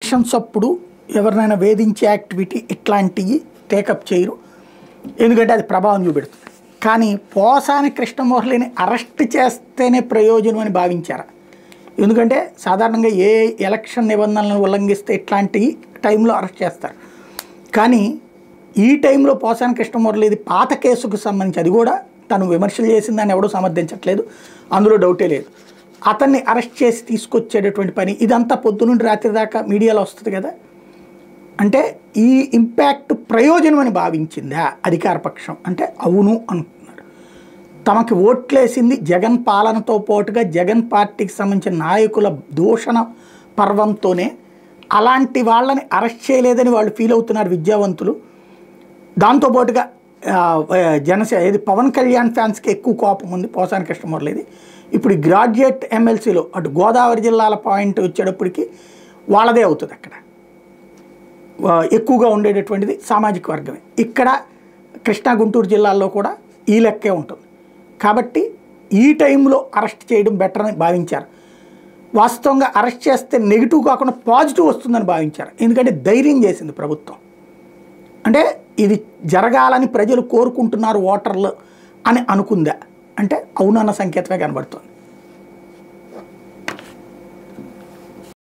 Elections అప్పుడు ఎవరినైనా వేధించే యాక్టివిటీ ఇట్లాంటివి టేకప్ చేయరు, ఎందుకంటే అది ప్రభావం చూపెడుతుంది. కానీ పోసాని కృష్ణమురళిని అరెస్ట్ చేస్తేనే ప్రయోజనం అని భావించారా? ఎందుకంటే సాధారణంగా ఏ ఎలక్షన్ నిబంధనలను ఉల్లంఘిస్తే ఇట్లాంటి టైంలో అరెస్ట్ చేస్తారు. కానీ ఈ టైంలో పోసాని కృష్ణమురళిది పాత కేసుకు సంబంధించి, అది కూడా తను విమర్శలు చేసిందని ఎవడూ సమర్థించట్లేదు, అందులో డౌటే లేదు. అతన్ని అరెస్ట్ చేసి తీసుకొచ్చేటటువంటి పని ఇదంతా పొద్దునుండి రాత్రి దాకా మీడియాలో వస్తుంది కదా. అంటే ఈ ఇంపాక్ట్ ప్రయోజనం అని భావించిందా అధికార పక్షం అంటే అవును అంటున్నారు. తమకి ఓట్లేసింది జగన్ పాలనతో పాటుగా జగన్ పార్టీకి సంబంధించిన నాయకుల దూషణ పర్వంతోనే, అలాంటి వాళ్ళని అరెస్ట్ చేయలేదని వాళ్ళు ఫీల్ అవుతున్నారు విద్యావంతులు. దాంతోపాటుగా ఏది పవన్ కళ్యాణ్ ఫ్యాన్స్కి ఎక్కువ కోపం ఉంది పోసాని కృష్ణమురళిది. ఇప్పుడు గ్రాడ్యుయేట్ ఎమ్మెల్సీలో అటు గోదావరి జిల్లాల పాయింట్ వచ్చేటప్పటికి వాళ్ళదే అవుతుంది, అక్కడ ఎక్కువగా ఉండేటటువంటిది సామాజిక వర్గమే. ఇక్కడ కృష్ణా గుంటూరు జిల్లాల్లో కూడా ఈ లెక్కే ఉంటుంది. కాబట్టి ఈ టైంలో అరెస్ట్ చేయడం బెటర్ అని భావించారు. వాస్తవంగా అరెస్ట్ చేస్తే నెగిటివ్ కాకుండా పాజిటివ్ వస్తుందని భావించారు, ఎందుకంటే ధైర్యం చేసింది ప్రభుత్వం. అంటే ఇది జరగాలని ప్రజలు కోరుకుంటున్నారు ఓటర్లు అని అనుకుందా అంటే అవునన్న సంకేతమే కనబడుతుంది.